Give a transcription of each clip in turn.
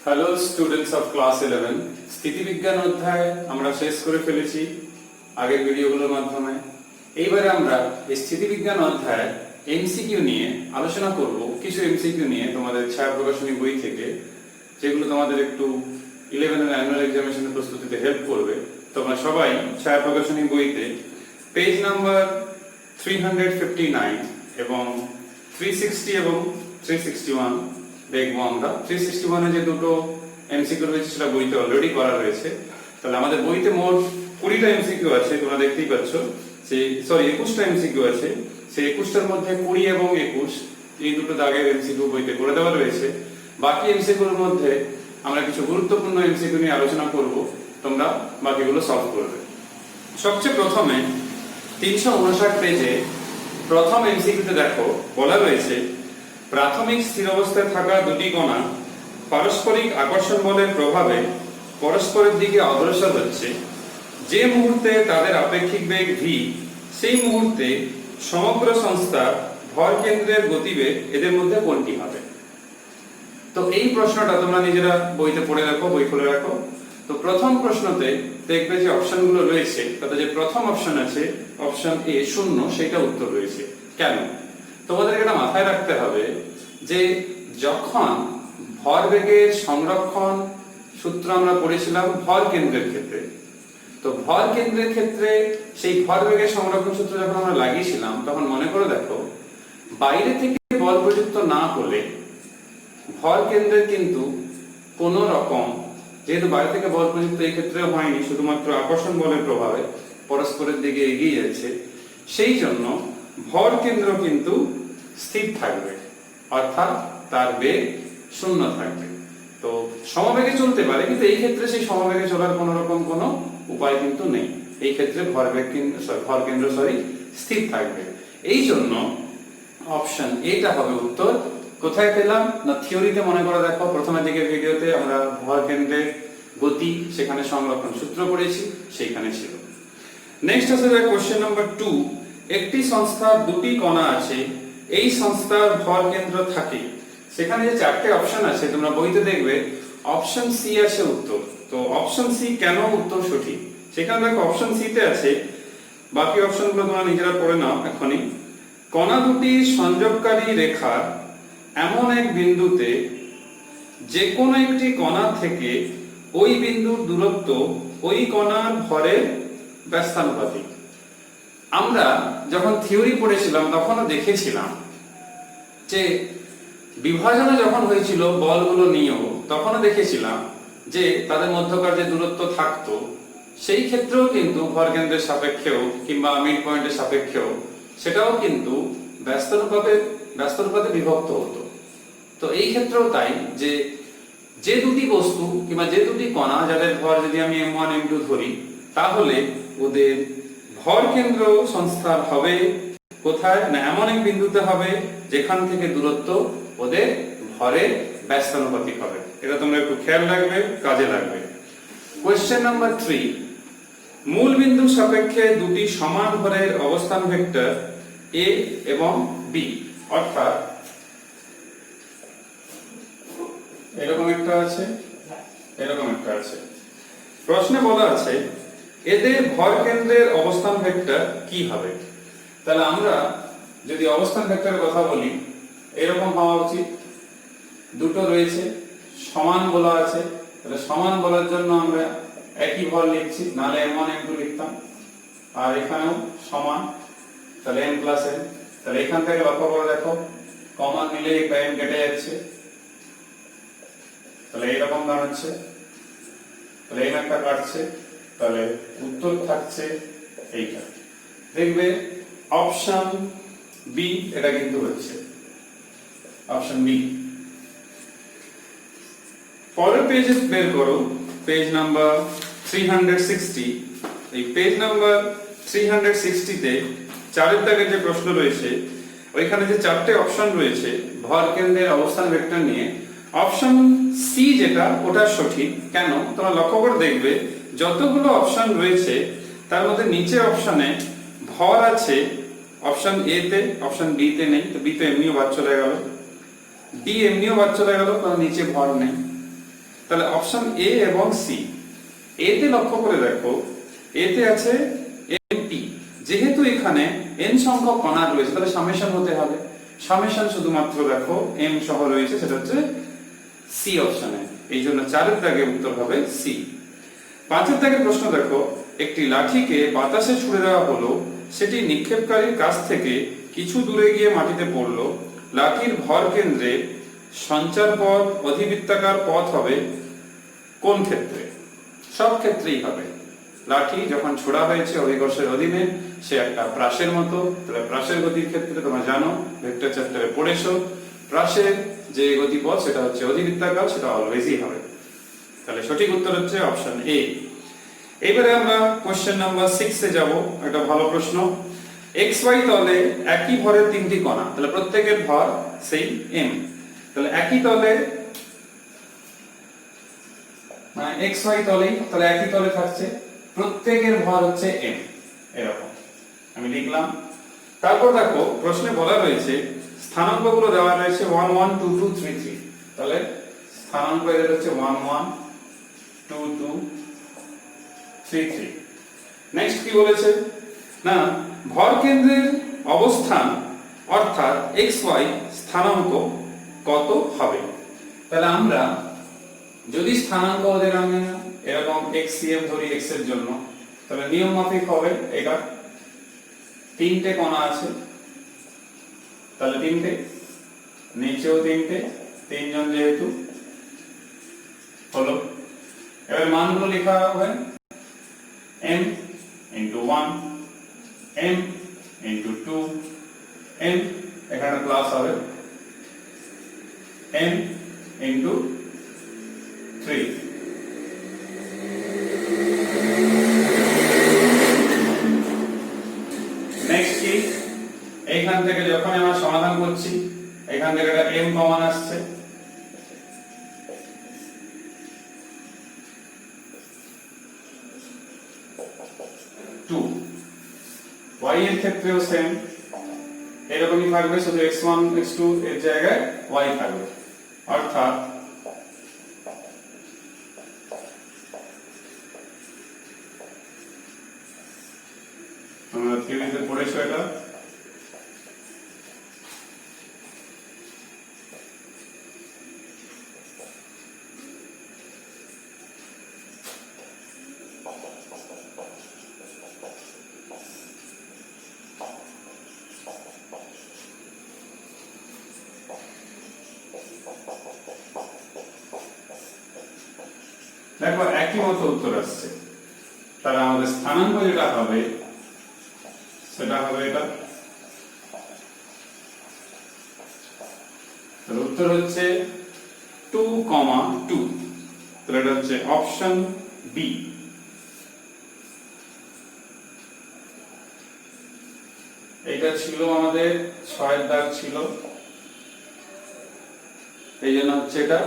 Hello students of class 11 স্থিতিবিজ্ঞান অধ্যায় আমরা শেষ করে ফেলেছি আগের ভিডিওগুলোর মাধ্যমে। এইবারে আমরা এই স্থিতিবিজ্ঞান অধ্যায় এমসিকিউ নিয়ে আলোচনা করব। কিছু এমসিকিউ নিয়ে তোমাদের ছায়া প্রকাশনী বই থেকে, যেগুলো তোমাদের একটু 11 এর অ্যানুয়াল এক্সামিনেশনের প্রস্তুতিতে হেল্প করবে। তোমরা সবাই ছায়া প্রকাশনী বইতে পেজ নাম্বার 359 এবং 360 এবং 361 দেখবো আমরা। 361 এ যে দুটো এমসিকিউ রয়েছে সেটা বইতে অলরেডি করা রয়েছে। তাহলে আমাদের বইতে মোট 20টা এমসিকিউ আছে, তোমরা দেখতেই পাচ্ছ। সেই 21টা এমসিকিউ আছে। সেই 21টার মধ্যে 20 এবং 21 এই দুটো দাগের এমসিকিউ বইতে করে দেওয়া রয়েছে। বাকি এমসিকিউর মধ্যে আমরা কিছু গুরুত্বপূর্ণ এমসিকিউ নিয়ে আলোচনা করব, তোমরা বাকিগুলো সলভ করবে। সবচেয়ে প্রথমে 359 পেজে প্রথম এমসিকিউতে দেখো বলা রয়েছে, প্রাথমিক স্থির অবস্থায় থাকা দুটি কণা পারস্পরিক আকর্ষণ বলের প্রভাবে পরস্পরের দিকে অগ্রসর হচ্ছে। যে মুহূর্তে তাদের আপেক্ষিক বেগ v, সেই মুহূর্তে সমগ্র সংস্থার ভর কেন্দ্রের গতিবেগ এদের মধ্যে কোনটি হবে? তো এই প্রশ্নটা তোমরা নিজেরা বইতে পড়ে রাখো, বই খুলে রাখো। তো প্রথম প্রশ্নতে দেখবে যে অপশনগুলো রয়েছে, তাতে যে প্রথম অপশন আছে অপশন এ 0, সেটা উত্তর রয়েছে। কেন? তোমাদের এটা মাথায় রাখতে হবে যে যখন ভরবেগের সংরক্ষণ সূত্র আমরা পড়েছিলাম ভর কেন্দ্রের ক্ষেত্রে, তো ভর কেন্দ্রের ক্ষেত্রে সেই ভরবেগের সংরক্ষণ সূত্র যখন আমরা লাগিয়েছিলাম, তখন মনে করে দেখো বাইরে থেকে বল প্রযুক্ত না হলে ভর কেন্দ্রের কিন্তু কোন রকম, যেহেতু বাইরে থেকে বল প্রযুক্ত এই ক্ষেত্রেও হয়নি, শুধুমাত্র আকর্ষণ বলের প্রভাবে পরস্পরের দিকে এগিয়ে যাচ্ছে, সেই জন্য ভর কেন্দ্র কিন্তু স্থির থাকবে, অর্থাৎ তার বেগ 0 থাকবে। তো সমবেগে চলতে পারে, কিন্তু এই ক্ষেত্রে সেই সমবেগে চলার কোন রকম কোনো উপায় কিন্তু নেই। এই ক্ষেত্রে ভর কেন্দ্র স্থির থাকবে। এই জন্য অপশন এটা হবে উত্তর। কোথায় পেলাম না, থিওরিতে মনে করে দেখো, প্রথমের দিকের ভিডিওতে আমরা ভর কেন্দ্রের গতি, সেখানে সংরক্ষণ সূত্র পড়েছি, সেইখানে ছিল। নেক্সট আছে কোশ্চেন নাম্বার 2, একটি সংস্থার দুটি কণা আছে, এই সংস্থার ভর কেন্দ্র থাকে। সেখানে যে 4টে অপশন আছে তোমরা বইতে দেখবে অপশন সি আছে উত্তর। তো অপশন সি কেন উত্তর সঠিক? সেখানে দেখো অপশন সি তে আছে, বাকি অপশনগুলো তোমরা নিজেরা পড়ে নাও এখনই। কণা দুটি সংযোগকারী রেখার এমন এক বিন্দুতে যে কোনো একটি কণা থেকে ওই বিন্দুর দূরত্ব ওই কণার ভরের ব্যস্তানুপাতিক। আমরা যখন থিওরি পড়েছিলাম তখনও দেখেছিলাম যে বিভাজনে যখন হয়েছিল বলগুলো নিয়েও, তখনও দেখেছিলাম যে তাদের মধ্যকার যে দূরত্ব থাকতো, সেই ক্ষেত্রেও কিন্তু ভর কেন্দ্রের সাপেক্ষেও কিংবা মিড পয়েন্টের সাপেক্ষেও সেটাও কিন্তু ব্যস্তানুপাতে বিভক্ত হতো। তো এই ক্ষেত্রেও তাই, যে দুটি বস্তু কিংবা যে দুটি কণা যাদের ভর যদি আমি m1 m2 ধরি, তাহলে ওদের ভর কেন্দ্র সংস্থার হবে কোথায় না, এমন এক বিন্দুতে হবে যেখান থেকে দূরত্ব ওদের ভরের ব্যস্তানুপাতিক হবে। এটা তোমরা একটু খেয়াল রাখবে, কাজে লাগবে। কোশ্চেন নাম্বার 3, মূল বিন্দুর সাপেক্ষে দুটি সমান ভরের অবস্থান ভেক্টর a এবং b, অর্থাৎ এরকম একটা আছে, এরকম একটা আছে। প্রশ্নে বলা আছে এদের ভর কেন্দ্রের অবস্থান ভেক্টর কি হবে? তাহলে আমরা যদি অবস্থান ভেক্টরের কথা বলি, এরকম হওয়া উচিত। দুটো রয়েছে, সমান বলা আছে, তাহলে সমান বলার জন্য আমরা একই ভর লিখছি, নাহলে m1 m2 লিখতাম। আর এখানেও সমান, তাহলে m প্লাস n। তাহলে এখান থেকে লক্ষ্য করে দেখো কমন নিলে একটা m কেটে যাচ্ছে, তাহলে এইরকম দাঁড়াচ্ছে। তাহলে m একটা কাটছে, তাহলে উত্তর থাকছে এইটা। দেখবে অপশন বি এটা কিন্তু হচ্ছে অপশন বি। পরের পেজে বের করো পেজ নাম্বার 360। এই পেজ নাম্বার 360 তে 4 দাগের যে প্রশ্ন রয়েছে, ওইখানে যে 4টে অপশন রয়েছে ভর কেন্দ্রের অবস্থান ভেক্টর নিয়ে, অপশন সি যেটা ওটা সঠিক। কেন? তোমরা লক্ষ্য করে দেখবে যতগুলো অপশন রয়েছে তার মধ্যে নিচে অপশনে ভর আছে অপশন এ তে, অপশন বি তে নেই। তো বি তো এমনিও বাদ চলে গেল, ডি এমনিও বাদ চলে গেল, কারণ নিচে ভর নেই। তাহলে অপশন এ এবং সি। এতে লক্ষ্য করে দেখো, এতে আছে এমপি, যেহেতু এখানে এন সংখ্যক কণা রয়েছে তাহলে সামেশন হতে হবে। সামেশন শুধুমাত্র দেখো এম সহ রয়েছে, সেটা হচ্ছে সি অপশনে, এই জন্য 4 দাগে উত্তর হবে সি। 5 দাগের প্রশ্ন দেখো, একটি লাঠিকে বাতাসে ছুড়ে দেওয়া হলো, সেটি নিক্ষেপকারীর কাছ থেকে কিছু দূরে গিয়ে মাটিতে পড়লো। লাঠির ভর কেন্দ্রে সঞ্চার পথ অধিবৃত্তাকার পথ হবে কোন ক্ষেত্রে? সব ক্ষেত্রেই হবে। লাঠি যখন ছোড়া হয়েছে অভিকর্ষের অধীনে, সে একটা প্রাসের মতো, তাহলে প্রাসের গতির ক্ষেত্রে তোমরা জানো, ভেক্টর চ্যাপ্টারে পড়েছো, প্রাসের যে গতিপথ সেটা হচ্ছে অধিবৃত্তাকার, সেটা অলওয়েজই হবে। তাহলে সঠিক উত্তর হচ্ছে অপশন এ। এবারে আমরা কোশ্চেন নাম্বার 6 এ যাব। একটা ভালো প্রশ্ন। এক্স ওয়াই তলে একই ভরের 3টি কণা, তাহলে প্রত্যেকের ভর সেই এম, তাহলে একই তলে মানে এক্স ওয়াই তলেই, তাহলে একই তলে থাকছে, প্রত্যেকের ভর হচ্ছে এম, এরকম আমি লিখলাম। তারপর দেখো প্রশ্নে বলা রয়েছে স্থানাঙ্কগুলো দেওয়া রয়েছে 1 1 2 2 3 3, তাহলে স্থানাঙ্ক এদের হচ্ছে 1 1 2 2 3 3। নেক্সট কি বলেছে না, ভর কেন্দ্রের অবস্থান অর্থাৎ এক্স ওয়াই স্থানাঙ্ক কত হবে? তাহলে আমরা যদি স্থানাঙ্ক ওদের আমি এরকম এক্স সিএম ধরি এক্স এর জন্য, তাহলে নিয়ম মাফিক হবে এটা 3টে কণা আছে, তাহলে 3টে, নিচেও 3টে, 3 জন যেহেতু হলো। এবার মানগুলো লেখা হবে m into 1, m into 2, m এখানে প্লাস হবে, m into 3। নেক্সট কি, এইখান থেকে যখন আমরা সমাধান করছি এখান থেকে একটা m কমন আসছে, y এর ক্ষেত্রেও সেম এরকমই থাকবে, শুধু x1 x2 এর জায়গায় y থাকবে, অর্থাৎ তোমরা থিওরিতে পড়েছো এটা, দেখো একই মতো উত্তর আসছে। তাহলে আমাদের স্থানাঙ্ক যেটা হবে সেটা হবে এটা, তাহলে উত্তর হচ্ছে 2, 2, তাহলে এটা হচ্ছে অপশন বি। এটা ছিল আমাদের 6 দাগ ছিল, এই জন্য হচ্ছে এটা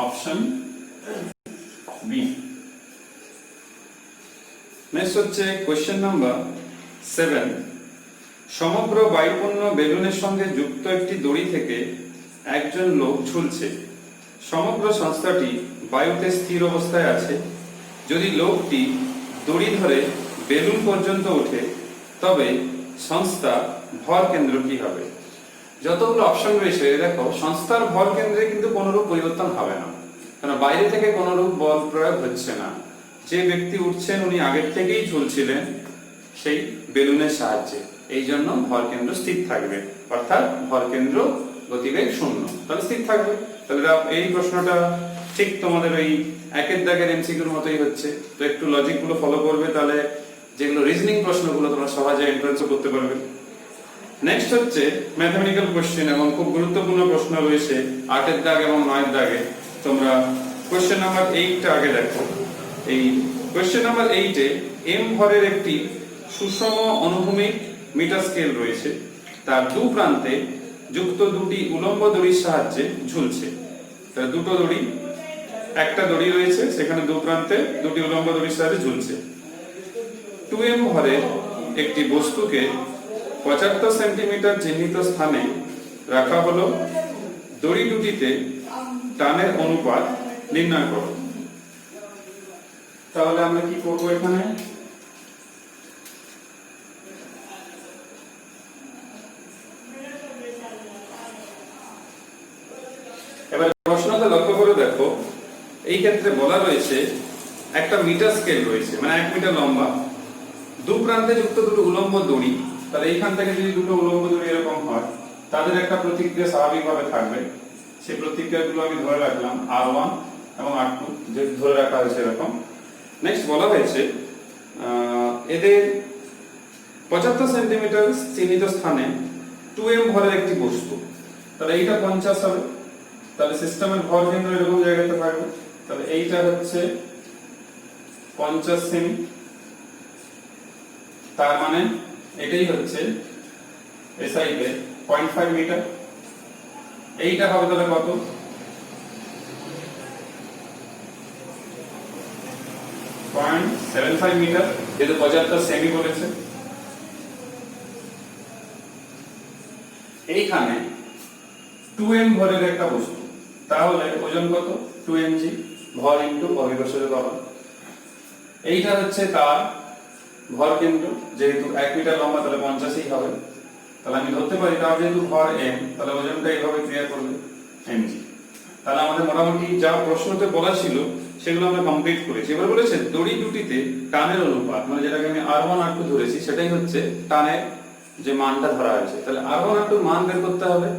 অপশন বি। নেক্সট হচ্ছে কোশ্চেন নাম্বার 7। সমগ্র বায়ুপূর্ণ বেলুনের সঙ্গে যুক্ত একটি দড়ি থেকে একজন লোক ঝুলছে। সমগ্র সংস্থাটি বায়ুতে স্থির অবস্থায় আছে। যদি লোকটি দড়ি ধরে বেলুন পর্যন্ত ওঠে তবে সংস্থা ভর কেন্দ্র কি হবে? যতগুলো অপশন রয়েছে দেখো, সংস্থার ভর কেন্দ্রে কিন্তু কোনরূপ পরিবর্তন হবে না, কারণ বাইরে থেকে কোনরূপ বল প্রয়োগ হচ্ছে না। যে ব্যক্তি উঠছেন উনি আগের থেকেই ঝুলছিলেন সেই বেলুনের সাহায্যে, এই জন্য ভর কেন্দ্র স্থির থাকবে, অর্থাৎ ভর কেন্দ্র গতিবেগ 0, তাহলে স্থির থাকবে। তাহলে এই প্রশ্নটা ঠিক তোমাদের ওই 1 দাগের এমসিকিউর মতোই হচ্ছে। তো একটু লজিক গুলো ফলো করবে, তাহলে যেগুলো রিজনিং প্রশ্নগুলো তোমরা সহজে এন্ট্রান্সও করতে পারবে। নেক্সট হচ্ছে ম্যাথমেটিক্যাল কোশ্চেন, এবং খুব গুরুত্বপূর্ণ প্রশ্ন রয়েছে 8 দাগ এবং 9 দাগে। তোমরা কোশ্চেন নাম্বার 8টা আগে দেখো। এই কোশ্চেন নাম্বার 8 এ m ভরের একটি সুষম অনুভূমিক মিটার স্কেল রয়েছে, তার দু প্রান্তে যুক্ত দুটি উলম্ব দড়ির সাহায্যে ঝুলছে। তাহলে দুটো দড়ি, একটা দড়ি রয়েছে, সেখানে দু প্রান্তে দুটি উলম্ব দড়ির সাহায্যে ঝুলছে। 2m ভরের একটি বস্তুকে 75 সেন্টিমিটার চিহ্নিত স্থানে রাখা হলো। দড়ি দুটিতে টানের অনুপাত নির্ণয় করো। তাহলে আমরা কি করব এখানে, এবার প্রশ্নটা লক্ষ্য করে দেখো, এই ক্ষেত্রে বলা রয়েছে একটা মিটার স্কেল রয়েছে, মানে 1 মিটার লম্বা, দু প্রান্তে যুক্ত দুটো উলম্ব দড়ি। তাহলে এইখান থেকে যদি দুটো উলম্ব দড়ি এরকম হয়, তাদের একটা প্রতিক্রিয়া স্বাভাবিকভাবে থাকবে। সেই প্রতিক্রিয়াগুলো আমি ধরে রাখলাম R1 এবং R2, যে ধরে রাখা হয়েছে এরকম। নেক্সট বলা হয়েছে এদের 75 সেন্টিমিটার চিহ্নিত স্থানে 2m ভরের একটি বস্তু। তাহলে এইটা 50 হবে, তাহলে সিস্টেমের ভর কেন্দ্র এরকম জায়গাতে থাকবে। তাহলে এইটা হচ্ছে 50 সেমি, তার মানে এটাই হচ্ছে এসআই তে 0.5 মিটার। এইটা হবে তাহলে কত, 0.75 মিটার, যেহেতু 75 সেমি বলেছে। এইখানে 2m ভরের একটা বস্তু, তাহলে ওজন কত, 2mg, ভর ইনটু অভিকর্ষজ বল। এইটা হচ্ছে তার ভর কেন্দ্র, যেহেতু 1 মিটার লম্বা তাহলে 50ই হবে। তাহলে আমি ধরতে পারি তার যেহেতু ভর m, তাহলে ওজনটা এইভাবে ক্রিয়া করবে mg। তাহলে আমাদের মোটামুটি যা প্রশ্নতে বলা ছিল সেগুলো আমরা কমপ্লিট করেছি। এবার বলেছে দড়ি দুটিতে টানের অনুপাত, মানে যেটাকে আমি R1 R2 ধরেছি, সেটাই হচ্ছে টানের যে মানটা ধরা হয়েছে। তাহলে R1 R2 মান বের করতে হবে,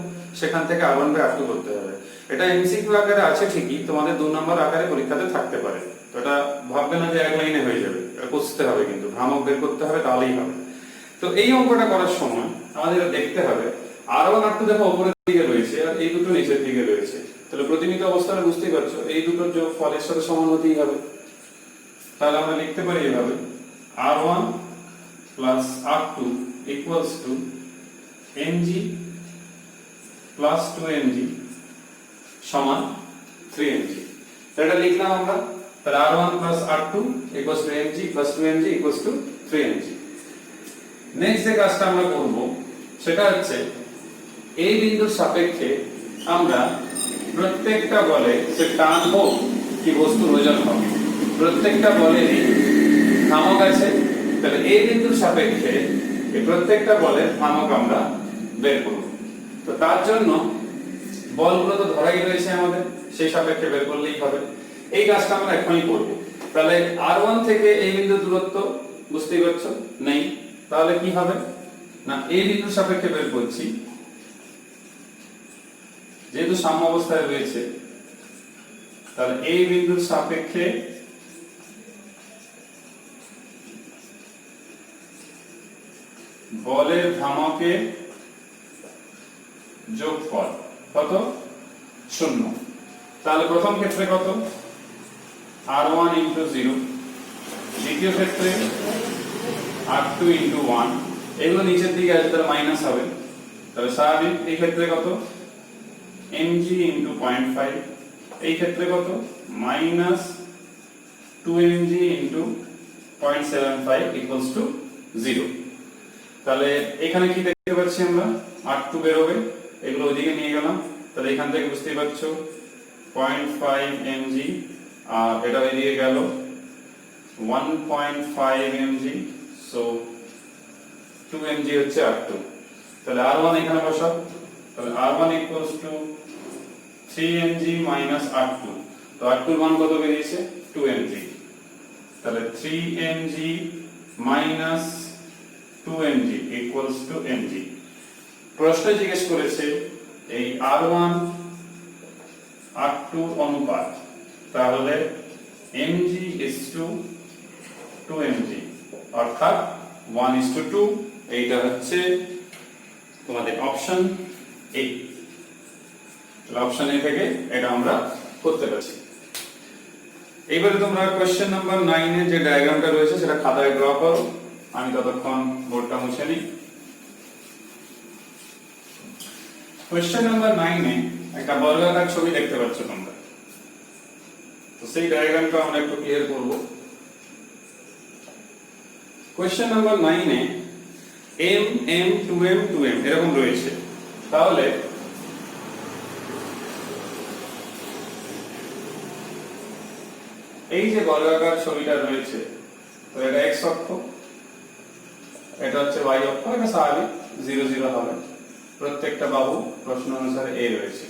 সেখান থেকে R1 বাই R2 করতে হবে। এটা এমসিকিউ আকারে আছে ঠিকই, তোমাদের 2 নম্বর আকারে পরীক্ষাতে থাকতে পারে। তো এটা ভাববে না যে এক লাইনে হয়ে যাবে, এটা বুঝতে হবে, কিন্তু ভ্রামক বের করতে হবে, তাহলেই হবে। তো এই অঙ্কটা করার সময় আমাদের দেখতে হবে R1 R2 দেখো উপরের দিকে রয়েছে আর এই দুটো নিচের দিকে রয়েছে। তাহলে প্রতিনিয়ত অবস্থানে বুঝতেই পারছো এই দুটোর যোগ ফলের সাথে সমান হতেই হবে। তাহলে আমরা লিখতে পারি এভাবে, R1 plus R2 equals to mg plus 2mg সমান 3mg। এটা লিখলাম আমরা। তাহলে R1 plus R2 equals to mg plus 2mg equals to 3mg। Next যে কাজটা আমরা করব সেটা হচ্ছে এই বিন্দুর সাপেক্ষে আমরা প্রত্যেকটা বলে, সে টান হোক কি বস্তুর ওজন হোক, প্রত্যেকটা বলেরই ভ্রামক আছে। তাহলে এই বিন্দুর সাপেক্ষে এই প্রত্যেকটা বলের ভ্রামক আমরা বের করব। তো তার জন্য বলগুলো তো ধরাই রয়েছে আমাদের, সেই সাপেক্ষে বের করলেই হবে। এই কাজটা আমরা এখনই করব। তাহলে R1 থেকে এই বিন্দুর দূরত্ব বুঝতেই পারছো নেই, তাহলে কি হবে না, এই বিন্দুর সাপেক্ষে বের করছি, যেহেতু সাম্য অবস্থায় রয়েছে। তাহলে এই বিন্দুর সাপেক্ষে বলের ভ্রামকের যোগফল কত, 0। তাহলে প্রথম ক্ষেত্রে কত, R1 into 0, দ্বিতীয় ক্ষেত্রে R2 into 1, এগুলো নিচের দিকে আসবে তাহলে মাইনাস হবে। তাহলে স্বাভাবিক এই ক্ষেত্রে কত, mg into 0.5, এই ক্ষেত্রে কত, minus 2mg into 0.75 equals to 0। তাহলে এখানে কি দেখতে পাচ্ছি আমরা, R2 বের হবে, এগুলো ওইদিকে নিয়ে গেলাম। তাহলে এখান থেকে বুঝতেই পারছো 0.5 mg, আর এটা এদিকে গেল 1.5 mg, সো 2 mg হচ্ছে R2। তাহলে R1 এখানে বসাও, তাহলে R1 equals to 3 mg minus R2। তো R2 এর মান কত বেরিয়েছে, 2 mg। তাহলে 3 mg minus 2 mg equals to mg। প্রশ্নে জিজ্ঞেস করেছে এই R1 R2 অনুপাত, তাহলে mg is to 2 mg, অর্থাৎ 1:2। এইটা হচ্ছে তোমাদের অপশন এ। তাহলে অপশন এ থেকে এটা আমরা করতে পারছি। এইবারে তোমরা কোশ্চেন নাম্বার 9 এর যে ডায়াগ্রামটা রয়েছে সেটা খাতায় ড্র করো, আমি ততক্ষণ বোর্ডটা মুছে নিই। কোশ্চেন নাম্বার 9 এ একটা বর্গাকার ছবি দেখতে পাচ্ছ তোমরা। তো সেই ডায়াগ্রামটা আমরা একটু ক্লিয়ার করব। কোশ্চেন নাম্বার 9 এ m m 2m 2m এরকম রয়েছে। তাহলে এই যে বর্গাকার ছবিটা রয়েছে, তো এটা x অক্ষ, এটা হচ্ছে y অক্ষ, এটা স্বাভাবিক 0 0 হবে। প্রত্যেকটা বাহু প্রশ্ন অনুসারে a রয়েছে।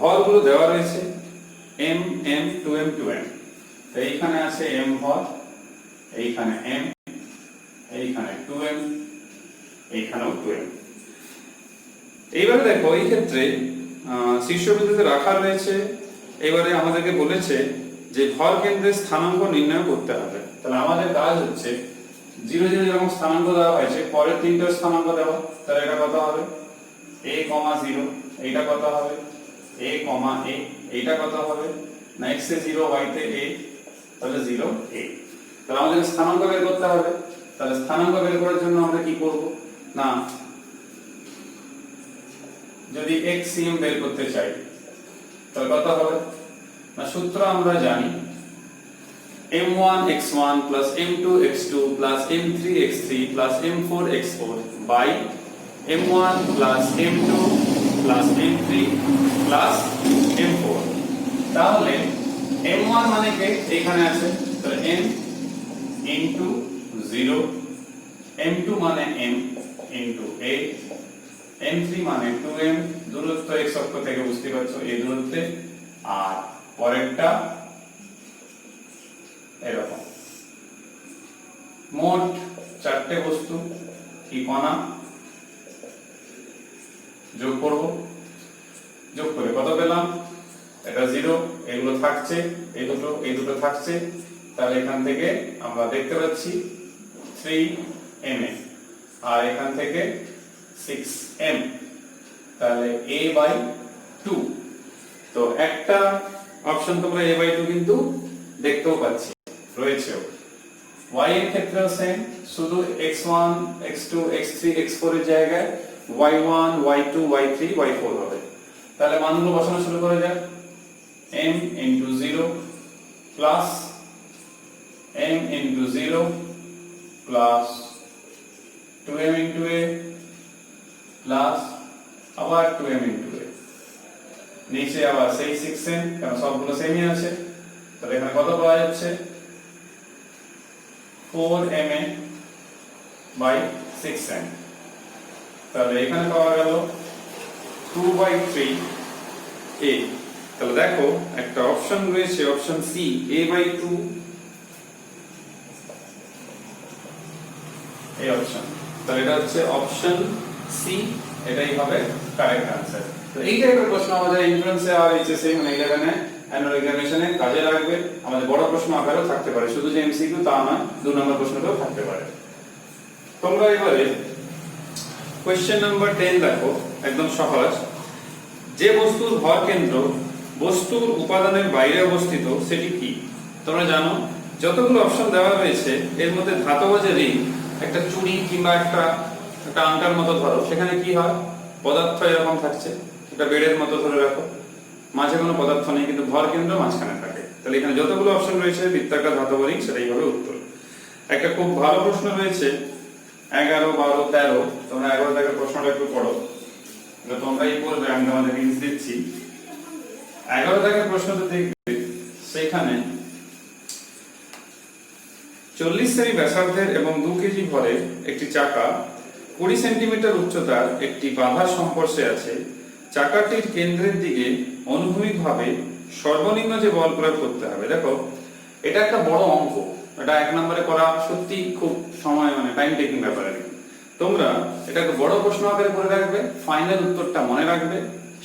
ভরগুলো দেওয়া রয়েছে m m 2m 2m। তো এইখানে আছে m ভর, এইখানে m, এইখানে 2m, এইখানেও 2m। এইবারে দেখো এই ক্ষেত্রে শীর্ষবিন্দুতে রাখা রয়েছে। এবারে আমাদেরকে বলেছে যে ভর কেন্দ্রের স্থানাঙ্ক নির্ণয় করতে হবে। তাহলে আমাদের কাজ হচ্ছে 0 0 যেরকম স্থানাঙ্ক দেওয়া হয়েছে, পরের তিনটা স্থানাঙ্ক দেওয়া। তাহলে এটা কত হবে? a, 0, এইটা কত হবে? a, a, এইটা কত হবে? না x এ 0, y তে a, তাহলে 0 a। তাহলে আমাদের স্থানাঙ্ক বের করতে হবে। তাহলে স্থানাঙ্ক বের করার জন্য আমরা কি করব? না যদি xm বের করতে চাই তাহলে কত হবে? না সূত্র আমরা জানি m1 x1 m2 x2 m3 x3 m4 x4 by m1 m2 m3 m4। তাহলে m1 মানে কি এখানে আছে, তাহলে m into 0, m2 মানে m into a, m3 মানে 2m, দূরত্ব x অক্ষ থেকে বুঝতে পারছো এই দূরত্বে, আর পরেরটা এরকম। মোট চারটে বস্তু কি কণা যোগ করব, যোগ করে কত পেলাম? এটা 0, এগুলো থাকছে, এই দুটো থাকছে। তাহলে এখান থেকে আমরা দেখতে পাচ্ছি 3m, আর এখান থেকে 6m, তাহলে a/2। তো একটা অপশন তোমরা a/2 কিন্তু দেখতেও পাচ্ছি রয়েছেও। y এর ক্ষেত্রেও সেম, শুধু x1 x2 x3 x4 এর জায়গায় y1 y2 y3 y4 হবে। তাহলে মানগুলো বসানো শুরু করা যাক। m into 0 plus m into 0 plus 2m into a plus আবার 2m into a, নিচে আবার সেই 6m, কারণ সবগুলো সেমই আছে। তাহলে এখানে কত পাওয়া যাচ্ছে? 4ma by 6m। তাহলে এখানে পাওয়া গেল 2/3a। তাহলে দেখো একটা অপশন রয়েছে, অপশন সি, a/2, এই অপশন। তাহলে এটা হচ্ছে অপশন সি, এটাই হবে কারেক্ট आंसर। তো এই টাইপের প্রশ্ন আমাদের এন্ট্রান্সে আর এইচএসএ মানে 11 এ অ্যানুয়াল এক্সামিনেশনে কাজে লাগবে। আমাদের বড় প্রশ্ন আকারেও থাকতে পারে, শুধু যে এমসিকিউ তা নয়, 2 নম্বর প্রশ্নটাও থাকতে পারে। তোমরা এবারে কোশ্চেন নাম্বার 10 দেখো, একদম সহজ। যে বস্তুর ভর কেন্দ্র বস্তুর উপাদানের বাইরে অবস্থিত সেটি কি? তোমরা জানো যতগুলো অপশন দেওয়া রয়েছে এর মধ্যে ধাতব যে রিং, একটা চুড়ি কিংবা একটা আংটার মতো ধরো, সেখানে কি হয়? পদার্থ এরকম থাকছে, এটা বেড়ের মতো ধরে রাখো, মাঝে কোনো পদার্থ নেই কিন্তু ভর কেন্দ্র মাঝখানে থাকে। তাহলে এখানে যতগুলো অপশন রয়েছে বৃত্তাকার ধাতব রিং, সেটাই হবে উত্তর। একটা খুব ভালো প্রশ্ন রয়েছে 11 12 13, তোমরা 11 থেকে প্রশ্নটা একটু পড়ো, এটা তোমরাই পড়বে, আমি তোমাদের হিন্টস দিচ্ছি। 11 থেকে প্রশ্নটা দেখবে, সেখানে 40 সেমি ব্যাসার্ধের এবং 2 কেজি ভরের একটি চাকা 20 সেন্টিমিটার উচ্চতার একটি বাধার সংস্পর্শে আছে। চাকাটির কেন্দ্রের দিকে অনুভূমিকভাবে সর্বনিম্ন যে বল প্রয়োগ করতে হবে। দেখো এটা একটা বড় অঙ্ক, এটা 1 নম্বরে করা সত্যি খুব সময় মানে টাইম টেকিং ব্যাপার। তোমরা এটাকে বড় প্রশ্ন আকারে করে রাখবে, ফাইনাল উত্তরটা মনে রাখবে,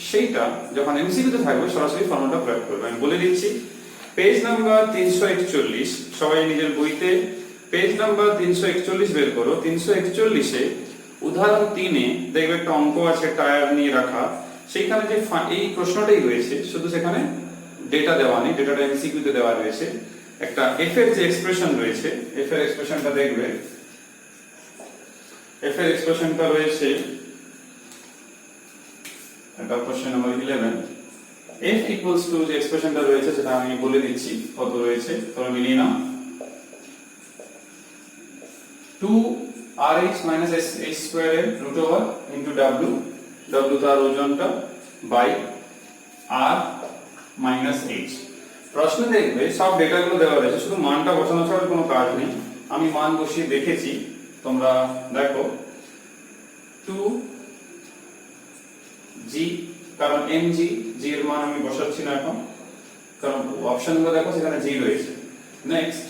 সেইটা যখন এমসিকিউতে থাকবে সরাসরি ফর্মুলাটা প্রয়োগ করবে। আমি বলে দিচ্ছি, পেজ নাম্বার 341, সবাই নিজের বইতে পেজ নাম্বার 341 বের করো। 341 এ উদাহরণ 3 এ দেখবে একটা অঙ্ক আছে টায়ার নিয়ে রাখা, সেইখানে যে এই প্রশ্নটাই রয়েছে, শুধু সেখানে ডেটা দেওয়া নেই, ডেটাটা এমসিকিউতে দেওয়া রয়েছে। একটা এফ এর যে এক্সপ্রেশন রয়েছে, এফ এর এক্সপ্রেশনটা দেখবে, এফ এর এক্সপ্রেশনটা রয়েছে, এটা question number 11। f equals to যে এক্সপ্রেশনটা রয়েছে সেটা আমি বলে দিচ্ছি কত রয়েছে, তোমরা মিলিয়ে নাও। 2rh - h স্কয়ার এর root over into w, w তার ওজনটা, বাই r - h। প্রশ্নে দেখবে সব ডেটাগুলো দেওয়া রয়েছে, শুধু মানটা বসানো ছাড়া কোনো কাজ নেই। আমি মান বসিয়ে দেখেছি, তোমরা দেখো 2g, কারণ mg, g এর মান আমি বসাচ্ছি না এখন, কারণ অপশনগুলো দেখো সেখানে g রয়েছে। নেক্সট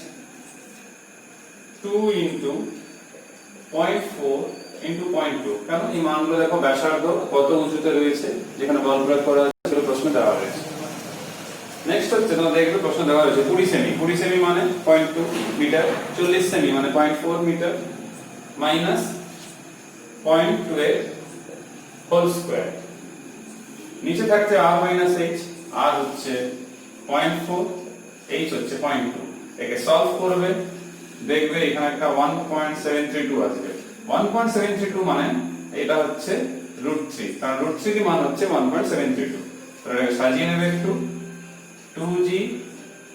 2 ইনটু 0.4 ইনটু 0.2, কারণ এই মানগুলো দেখো ব্যাসার্ধ কত উঁচুতে রয়েছে, যেখানে বল প্রয়োগ করা আছে সেগুলো প্রশ্ন দেওয়া রয়েছে। নেক্সট হচ্ছে তোমরা দেখবে প্রশ্ন দেওয়া রয়েছে 20 সেমি, 20 সেমি মানে 0.2 মিটার, 40 সেমি মানে 0.4 মিটার, মাইনাস 0.2 এর হোল স্কয়ার। নিচে থাকছে r মাইনাস h, r হচ্ছে 0.4, h হচ্ছে 0.2। একে সলভ করবে, দেখবে এখানে একটা 1.732 আসবে। 1.732 মানে এটা হচ্ছে √3, কারণ √3 এর মান হচ্ছে 1.732। তাহলে এটাকে সাজিয়ে নেবে একটু, 2g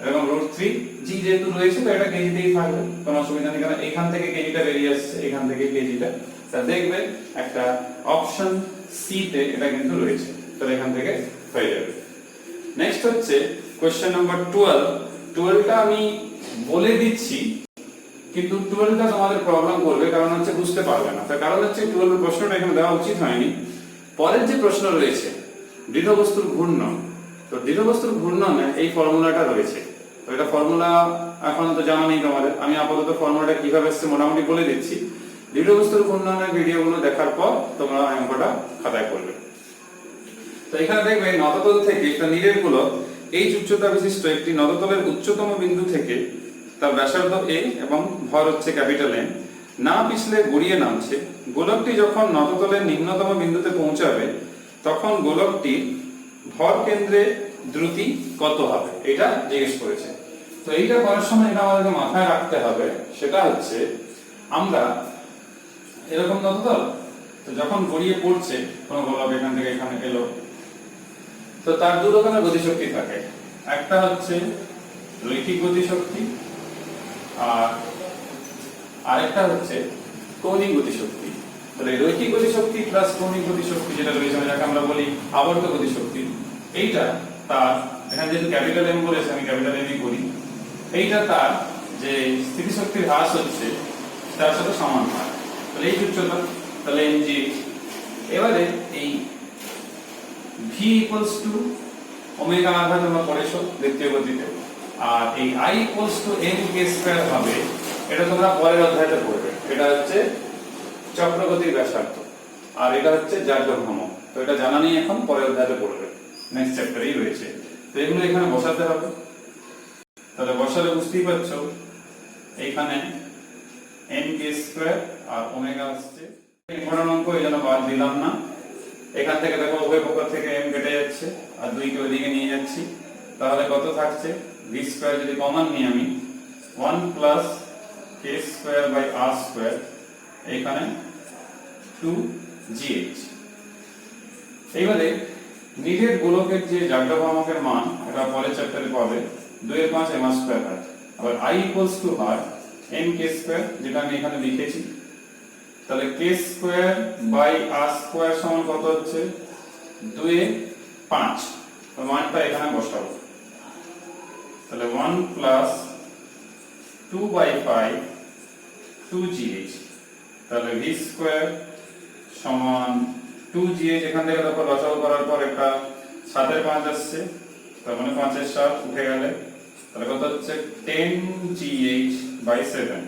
এবং √3, g যেহেতু রয়েছে তো এটা কেজিতেই থাকবে, কোনো অসুবিধা নেই, কারণ এখান থেকে কেজিটা বেরিয়ে আসছে, এখান থেকে কেজিটা। তা দেখবে একটা অপশন সি তে এটা কিন্তু রয়েছে, তাহলে এখান থেকে হয়ে যাবে। নেক্সট হচ্ছে কোশ্চেন নাম্বার 12। 12টা আমি বলে দিচ্ছি, কিন্তু 12টা তোমাদের প্রবলেম করবে, কারণ হচ্ছে বুঝতে পারবে না। তার কারণ হচ্ছে 12 এর প্রশ্নটা এখানে দেওয়া উচিত হয়নি। পরের যে প্রশ্ন রয়েছে দৃঢ় বস্তুর ঘূর্ণন, তো দৃঢ় বস্তুর ঘূর্ণনে এই ফর্মুলাটা রয়েছে। তো এটা ফর্মুলা এখন তো জানা নেই তোমাদের, আমি আপাতত ফর্মুলাটা কিভাবে এসেছে মোটামুটি বলে দিচ্ছি। দৃঢ় বস্তুর ঘূর্ণনের ভিডিওগুলো দেখার পর তোমরা অঙ্কটা খাতায় করবে। তো এখানে দেখবে নততল থেকে একটা নীরের গোলক এইচ উচ্চতা বিশিষ্ট একটি নততলের উচ্চতম বিন্দু থেকে তার ব্যাসার্ধ a এবং ভর হচ্ছে ক্যাপিটাল M না পিছলে গড়িয়ে নামছে। গোলকটি যখন নততলের নিম্নতম বিন্দুতে পৌঁছাবে তখন গোলকটির ভর কেন্দ্রে দ্রুতি কত হবে, এটা জিজ্ঞেস করেছে। তো এইটা করার সময় এটা আমাদেরকে মাথায় রাখতে হবে, সেটা হচ্ছে আমরা এরকম নততল, তো যখন গড়িয়ে পড়ছে কোনো গোলক এখান থেকে এখানে এলো, তো তার দু রকমের গতিশক্তি থাকে। একটা হচ্ছে রৈখিক গতিশক্তি আর আরেকটা হচ্ছে কৌণিক গতিশক্তি। তাহলে রৈখিক গতিশক্তি প্লাস কৌণিক গতিশক্তি যেটা রয়েছে, যাকে আমরা বলি আবর্ত গতিশক্তি, এইটা তার এখানে যেহেতু ক্যাপিটাল M বলেছে আমি ক্যাপিটাল M করি, এইটা তার যে স্থিতিশক্তির হ্রাস হচ্ছে তার সাথে সমান হয়। তাহলে এই উচ্চতা, তাহলে mg। এবারে এই v ইকুয়ালস টু ওমেগা আঘাত আমরা পড়েছো দ্বিতীয় গতিতে, আর এই I equals two mk square হবে, এটা তোমরা পরের অধ্যায়তে পড়বে। এটা হচ্ছে চক্রগতির ব্যাসার্ধ আর এটা হচ্ছে জাগ্র ভ্রমণ, তো এটা জানা নেই এখন, পরের অধ্যায়তে পড়বে, নেক্সট চ্যাপ্টারেই রয়েছে। তো এগুলো এখানে বসাতে হবে। তাহলে বসালে বুঝতেই পারছো এইখানে mk স্কয়ার আর ওমেগা আসছে। ইম্পর্টেন্ট অঙ্ক, এই জন্য বাদ দিলাম না। এখান থেকে দেখো উভয় পক্ষ থেকে m কেটে যাচ্ছে আর 2 কে ওইদিকে নিয়ে যাচ্ছি, তাহলে কত থাকছে v স্কয়ার যদি কমন নিই আমি 1 plus k square by r square, এখানে 2gh। এইবারে নীরের গোলকের যে জাগ্র ভ্রামকের মান এটা পরের চ্যাপ্টারে পাবে, 2 এর 5 m স্কয়ার হয়। আবার I ইকুয়ালস টু হয় mk স্কয়ার, যেটা আমি এখানে লিখেছি। তাহলে k square by r square সমান কত হচ্ছে 2 এ 5, তো মানটা এখানে বসাবো। তাহলে 1 প্লাস 2 বাই 5 2gh, তাহলে v স্কয়ার সমান 2gh। এখান থেকে দেখো লসাগু করার পর একটা 7 এর 5 আসছে, তার মানে 5 এর 7 উঠে গেলে তাহলে কত হচ্ছে 10gh বাই 7।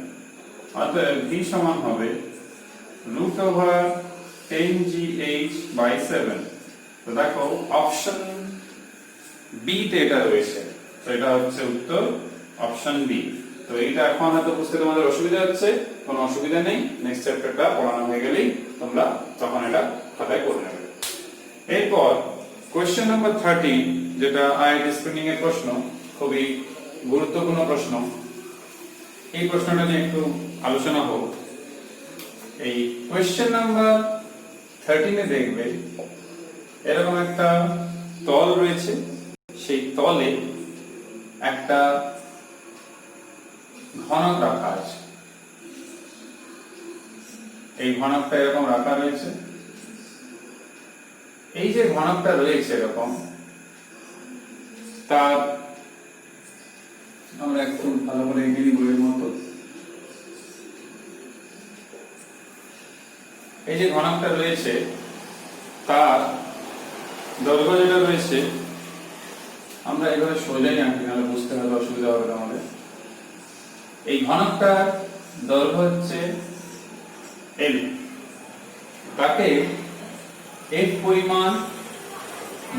অতএব v সমান হবে √10gh বাই 7। তো দেখো অপশন বি তে এটা রয়েছে, তো এটা হচ্ছে উত্তর অপশন বি। তো এইটা এখন হয়তো বুঝতে তোমাদের অসুবিধা হচ্ছে, কোনো অসুবিধা নেই, নেক্সট চ্যাপ্টারটা পড়ানো হয়ে গেলেই তোমরা তখন এটা খাতায় করে নেবে। এরপর কোশ্চেন নাম্বার 13, যেটা আইআইটি স্ক্রিনিং এর প্রশ্ন, খুবই গুরুত্বপূর্ণ প্রশ্ন। এই প্রশ্নটা নিয়ে একটু আলোচনা হোক। এই কোশ্চেন নাম্বার 13 এ দেখবে এরকম একটা তল রয়েছে, সেই তলে একটা ঘনক রাখা আছে। এই ঘনকটা এরকম রাখা রয়েছে। এই যে ঘনকটা রয়েছে এরকম, তার আমরা একটু ভালো করে এগিয়ে নিই বইয়ের মতো। এই যে ঘনকটা রয়েছে তার দৈর্ঘ্য যেটা রয়েছে, আমরা এভাবে সোজাই আঁকি, নাহলে বুঝতে হলে অসুবিধা হবে আমাদের। এই ঘনকটার দৈর্ঘ্য হচ্ছে L, তাকে F পরিমাণ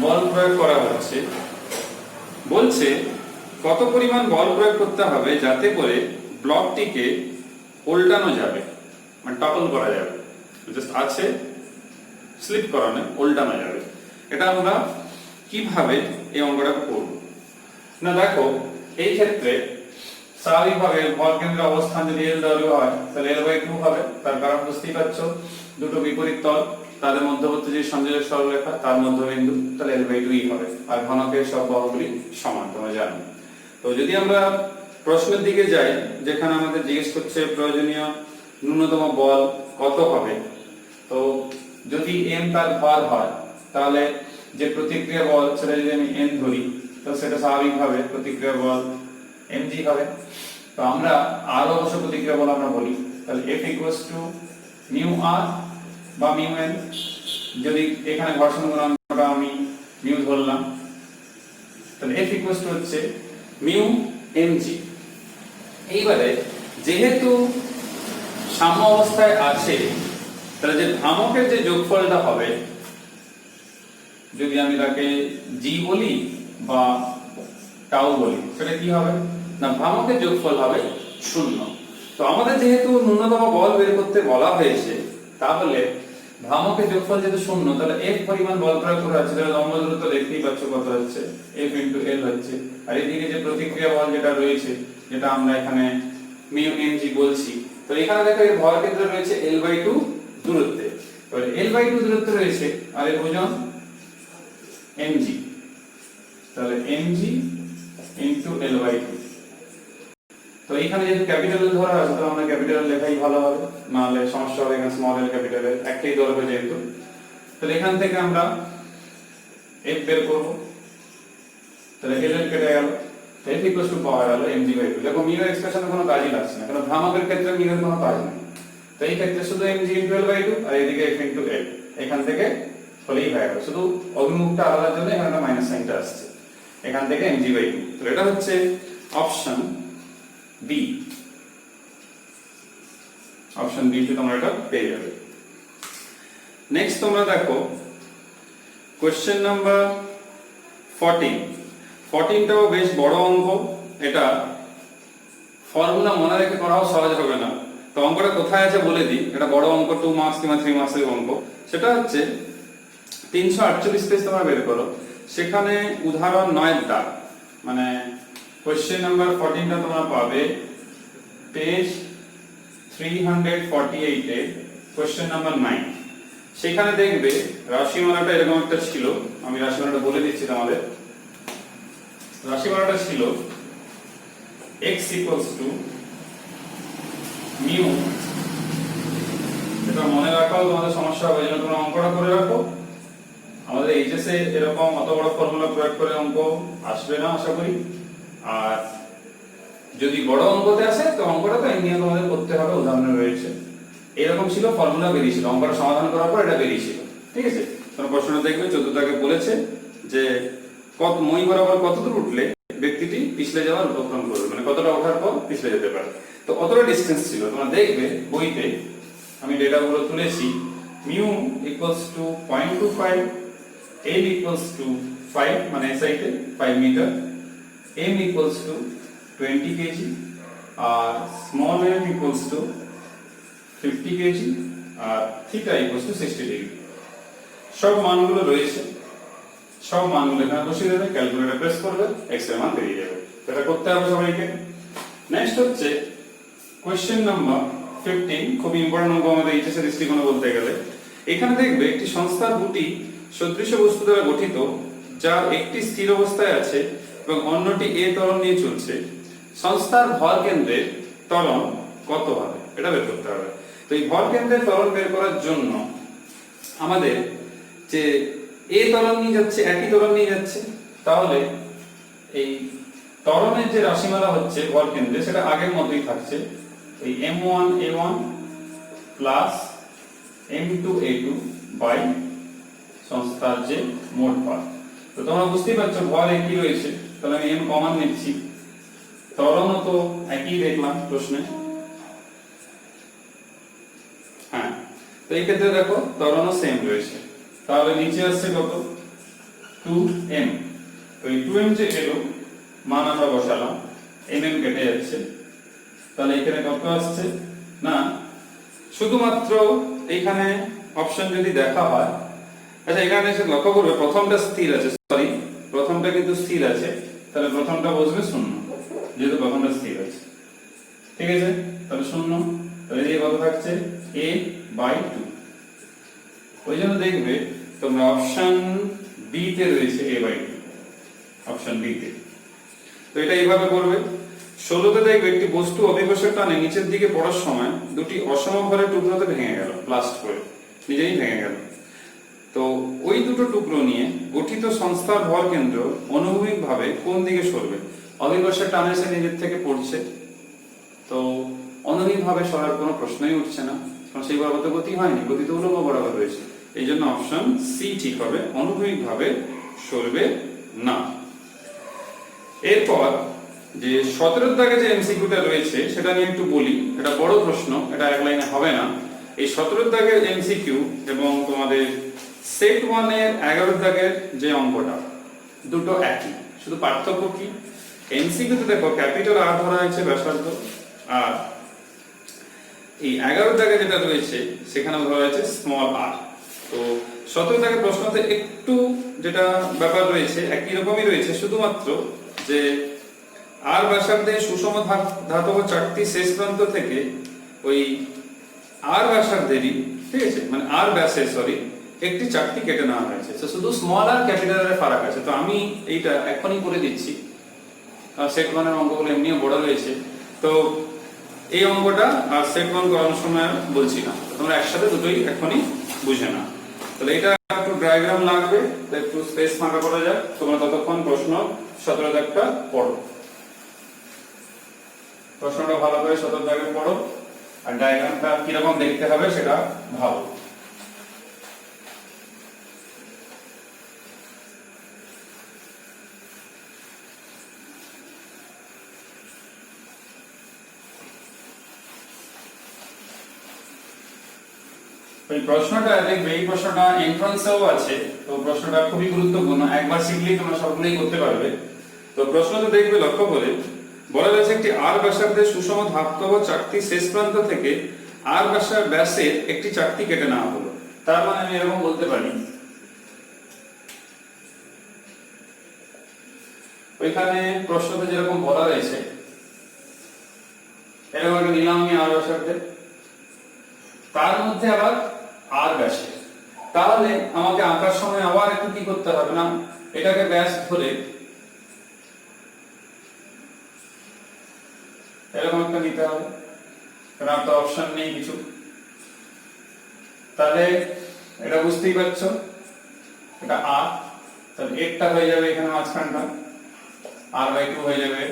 বল প্রয়োগ করা হচ্ছে। বলছে কত পরিমাণ বল প্রয়োগ করতে হবে যাতে করে ব্লকটিকে উল্টানো যাবে, মানে টপল করা যাবে, জাস্ট আছে স্লিপ করানো, উল্টানো যাবে। এটা আমরা কিভাবে এই অঙ্কটা করব না, দেখো এই ক্ষেত্রে স্বাভাবিকভাবে ভর কেন্দ্রের অবস্থান যদি L দৈর্ঘ্য হয় তাহলে L/2 হবে। তার কারণ বুঝতেই পারছো, দুটো বিপরীত তল, তাদের মধ্যবর্তী যে সংযোজক সরলরেখা তার মধ্যবিন্দু, তাহলে L/2 হবে। আর ঘনকের সব বাহুগুলি সমান, তোমরা জানো। তো যদি আমরা প্রশ্নের দিকে যাই, যেখানে আমাদের জিজ্ঞেস করছে প্রয়োজনীয় ন্যূনতম বল কত হবে, তো যদি m তার ভর হয় তাহলে যে প্রতিক্রিয়া বল সেটা যদি আমি n ধরি, তো সেটা স্বাভাবিকভাবে প্রতিক্রিয়া বল mg হবে। তো আমরা আর অবশ্য প্রতিক্রিয়া বল আমরা বলি, তাহলে F μ r বা μ n, যদি এখানে ঘর্ষণ গুণাঙ্কটা আমি μ ধরলাম, তাহলে F হচ্ছে μ mg। এইবারে যেহেতু সাম্য অবস্থায় আছে, তাহলে যে ভ্রামকের যে যোগফলটা হবে, যদি আমি তাকে g বলি বা টাউ বলি, সেটা কি হবে না, ভ্রামকের যোগফল হবে 0। তো আমাদের যেহেতু ন্যূনতম বল বের করতে বলা হয়েছে, তাহলে ভ্রামকের যোগফল যেহেতু 0, তাহলে F পরিমাণ বল প্রয়োগ করা আছে, তাহলে লম্ব দূরত্ব দেখতেই পাচ্ছ কত হচ্ছে, F * L হচ্ছে। আর এদিকে যে প্রতিক্রিয়া বল যেটা রয়েছে, যেটা আমরা এখানে μ mg বলছি, তো এখানে দেখো এর ভর কেন্দ্র রয়েছে L/2 দূরত্বে। তাহলে L/2 দূরত্বে রয়েছে আর এর ওজন mg, তাহলে mg * L/2। তো এখানে যেহেতু ক্যাপিটাল L ধরা আছে, তো আমরা ক্যাপিটাল L লেখাই ভালো হবে, নাহলে সমস্যা হবে। এখানে স্মল l ক্যাপিটাল L একটাই দৈর্ঘ্য যেহেতু, তাহলে এখান থেকে আমরা f বের করব। তাহলে L কেটে গেল, F পাওয়া গেল mg/2। দেখো μ এর এক্সপ্রেশনে কোনো কাজই লাগছে না, কারণ ভ্রামকের ক্ষেত্রে μ এর কোনো কাজ নেই। তো এই ক্ষেত্রে শুধু mg * L/2 আর এদিকে F * L, এখান থেকে হলেই হয়ে গেল। শুধু অভিমুখটা আলাদার জন্য এখানে মাইনাস সাইনটা আসছে, এখান থেকে mg/2। তো এটা হচ্ছে অপশন B। অপশন বি তে তোমরা এটা পেয়ে যাবে। নেক্সট তোমরা দেখো কোশ্চেন নাম্বার 14। 14টাও বেশ বড় অঙ্ক। এটা ফর্মুলা মনে রেখে করাও সহজ হবে না। তো অঙ্কটা কোথায় আছে বলে দিই, এটা বড় অঙ্ক, 2 মার্কস কিংবা 3 মার্কসের অঙ্ক। সেটা হচ্ছে 348 পেজ তোমরা বের করো, সেখানে উদাহরণ 9 দাগ, মানে কোশ্চেন নাম্বার 14টা তোমরা পাবে পেজ 348 এ, কোশ্চেন নাম্বার 9। সেখানে দেখবে রাশিমালাটা এরকম একটা ছিল, আমি রাশিমালাটা বলে দিচ্ছি তোমাদের। রাশিমালাটা ছিল x μ, এটা মনে রাখাও তোমাদের সমস্যা হবে, যেন তোমরা অঙ্কটা করে রাখো। আমাদের এইচএসএ এরকম অত বড় ফর্মুলা প্রয়োগ করে অঙ্ক আসবে না আশা করি। আর যদি বড় অঙ্কতে আসে, তো অঙ্কটা তো এমনি তোমাদের করতে হবে, উদাহরণ রয়েছে। এরকম ছিল, ফর্মুলা বেরিয়েছিল, অঙ্কটা সমাধান করার পর এটা বেরিয়েছিল, ঠিক আছে। তোমরা প্রশ্নটা দেখবে, 14 দাগে বলেছে যে কত মই বরাবর কতদূর উঠলে ব্যক্তিটি পিছলে যাওয়ার উপক্রম করবে, মানে কতটা ওঠার পর পিছলে যেতে পারে। তো কতটা ডিসটেন্স ছিল তোমরা দেখবে বইতে, আমি ডেটাগুলো তুলেছি। μ = 0.25, l = 5, মানে সাইডে 5 মিটার, m = 20 kg, আর স্মল m = 50 kg, আর θ = 60 ডিগ্রি। সব মানগুলো রয়েছে, সব মানগুলো এখানে বসিয়ে দেবে, ক্যালকুলেটর প্রেস করবে, x এর মান বেরিয়ে যাবে। এটা করতে হবে সবাইকে। নেক্সট হচ্ছে কোশ্চেন নাম্বার 15, খুব ইম্পর্টেন্ট অঙ্ক আমাদের এইচএস এর দৃষ্টিকোণে বলতে গেলে। এখানে দেখবে একটি সংস্থার দুটি সদৃশ বস্তু দ্বারা গঠিত, যার একটি স্থির অবস্থায় আছে এবং অন্যটি a ত্বরণ নিয়ে চলছে। সংস্থার ভর কেন্দ্রের ত্বরণ কত হবে, এটা বের করতে হবে। তো এই ভর কেন্দ্রের ত্বরণ বের করার জন্য আমাদের যে a ত্বরণ নিয়ে যাচ্ছে, একই ত্বরণ নিয়ে যাচ্ছে, তাহলে এই ত্বরণের যে রাশিমালা হচ্ছে ভর কেন্দ্রে সেটা আগের মতোই থাকছে, এই m1a1 প্লাস m2a2 বাই সংস্থার যে মোট ভর। তো তোমরা বুঝতেই পারছো ভর একই রয়েছে, তাহলে আমি m কমন নিচ্ছি। ত্বরণও তো একই দেখলাম প্রশ্নে। হ্যাঁ, তো এই ক্ষেত্রে দেখো ত্বরণও সেম রয়েছে, তাহলে নিচে আসছে কত 2m। তো এই 2m যে এলো মান আমরা বসালাম, mm কেটে যাচ্ছে, তাহলে এখানে কত আসছে না শুধুমাত্র এইখানে অপশন যদি দেখা হয়, আচ্ছা এখানে এসে লক্ষ্য করবে প্রথমটা স্থির আছে, সরি প্রথমটা কিন্তু স্থির আছে, তাহলে প্রথমটা বসবে শূন্য, যেহেতু প্রথমটা স্থির আছে, ঠিক আছে, তাহলে শূন্য, তাহলে এই কত থাকছে a/2। ওই জন্য দেখবে তোমরা অপশন বি তে রয়েছে a/2, অপশন বি তে। তো এটা এইভাবে করবে। 16তে দেখবে একটি বস্তু অভিকর্ষের টানে নিচের দিকে পড়ার সময় দুটি অসমভরের টুকরোতে ভেঙে গেল, ব্লাস্ট করে নিজেই ভেঙে গেল। তো ওই দুটো টুকরো নিয়ে গঠিত সংস্থার ভর কেন্দ্র অনুভূমিকভাবে কোন দিকে সরবে? অভিকর্ষের টানে এসে নিজের থেকে পড়ছে, তো অনুভূমিকভাবে সরার কোনো প্রশ্নই উঠছে না, কারণ সেই বরাবর তো গতি হয়নি, গতি তো উল্লম্ব বরাবর রয়েছে। এই জন্য অপশন সি ঠিক হবে, অনুভূমিকভাবে সরবে না। এরপর যে 17 দাগে যে এমসিকিউটা রয়েছে সেটা নিয়ে একটু বলি, এটা বড় প্রশ্ন, এটা এক লাইনে হবে না। এই 17 দাগের এমসিকিউ এবং তোমাদের সেট 1 এর 11 দাগের যে অঙ্কটা দুটো একই, শুধু পার্থক্য কি এমসিকিউ তে দেখো ক্যাপিটাল আর ধরা হয়েছে ব্যাসার্ধ, আর এই 11 দাগে যেটা রয়েছে সেখানে ধরা হয়েছে স্মল আর। তো 17 দাগের প্রশ্নতে একটু যেটা ব্যাপার রয়েছে একই রকমই রয়েছে, শুধুমাত্র যে আর ব্যাসার্ধে সুষম ধাতব চাকতি শেষ প্রান্ত থেকে ওই আর ব্যাসার্ধেরই, ঠিক আছে, মানে আর ব্যাসে সরি একটি চাকতি কেটে নেওয়া হয়েছে, তো শুধু স্মল আর ক্যাপিটাল এর ফারাক আছে। তো আমি এইটা এখনই করে দিচ্ছি, সেট 1 এর অঙ্কগুলো এমনিও বড় রয়েছে, তো এই অঙ্কটা আর সেট 1 করানোর সময় বলছি না, তোমরা একসাথে দুটোই এখনই বুঝে না। তাহলে এটা একটু ডায়াগ্রাম লাগবে, তো একটু স্পেস ফাঁকা করা যাক, তোমরা ততক্ষণ প্রশ্ন 17 দাগটা পড়ো, প্রশ্নটা ভালো করে 17 দাগে পড়ো, আর ডায়াগ্রামটা কিরকম দেখতে হবে সেটা ভাবো। এই প্রশ্নটা দেখবে, এই প্রশ্নটা এন্ট্রান্সেও আছে, তো প্রশ্নটা খুবই গুরুত্বপূর্ণ, একবার শিখলেই তোমরা সবগুলোই করতে পারবে। তো প্রশ্নটা দেখবে লক্ষ্য করে, বলা যাচ্ছে একটি আর ব্যাসার্ধের সুষম ধাতব চাকতি শেষ প্রান্ত থেকে আর ব্যাসের একটি চাকতি কেটে নেওয়া হলো। তার মানে আমি এরকম বলতে পারি, ওইখানে প্রশ্নতে যেরকম বলা রয়েছে এরকম একটা নিলাম আমি আর ব্যাসার্ধে, তার মধ্যে আবার আর ব্যাসে, তাহলে আমাকে আঁকার সময় আবার একটু কি করতে হবে না, এটাকে ব্যাস ধরে এরকম একটা নিতে হবে, কারণ আর তো অপশন নেই কিছু। তাহলে এটা বুঝতেই পারছো, এটা আর, তাহলে একটা হয়ে যাবে এখানে মাঝখানটা, r/2 হয়ে যাবে।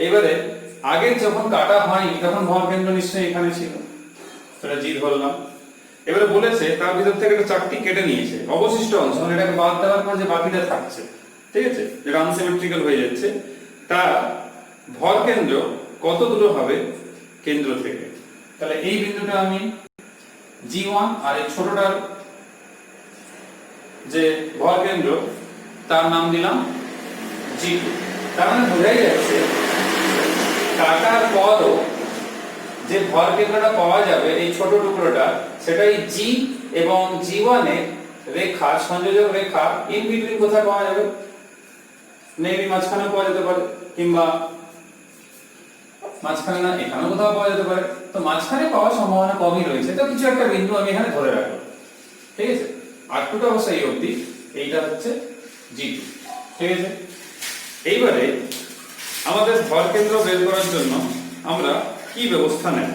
এবারে আগে যখন কাটা হয়নি তখন ভর কেন্দ্র নিশ্চয়ই এখানে ছিল, সেটা জি ধরলাম। এবারে বলেছে তার ভিতর থেকে একটা চাকতি কেটে নিয়েছে, অবশিষ্ট অংশ মানে এটাকে বাদ দেওয়ার পর যে বাকিটা থাকছে, ঠিক আছে, যেটা আনসিমেট্রিক্যাল হয়ে যাচ্ছে, তার ভর কেন্দ্র কত দূর হবে কেন্দ্র থেকে। তাহলে এই বিন্দুটা আমি G1 আর এই ছোটটার যে ভর কেন্দ্র তার নাম দিলাম G2। তার মানে বোঝাই যাচ্ছে কাটার পরও যে ভর কেন্দ্রটা পাওয়া যাবে এই ছোট টুকরোটা, সেটাই G এবং G1 এর রেখা সংযোজক রেখা ইন বিটুইন কোথায় পাওয়া যাবে, মেবি মাঝখানে পাওয়া যেতে পারে, কিংবা মাঝখানে না এখানেও কোথাও পাওয়া যেতে পারে, তো মাঝখানে পাওয়ার সম্ভাবনা কমই রয়েছে, তো কিছু একটা বিন্দু আমি এখানে ধরে রাখবো, ঠিক আছে। R2টা অবশ্যই এই অবধি, এইটা হচ্ছে G2, ঠিক আছে। এইবারে আমাদের ভর কেন্দ্র বের করার জন্য আমরা কি ব্যবস্থা নেব,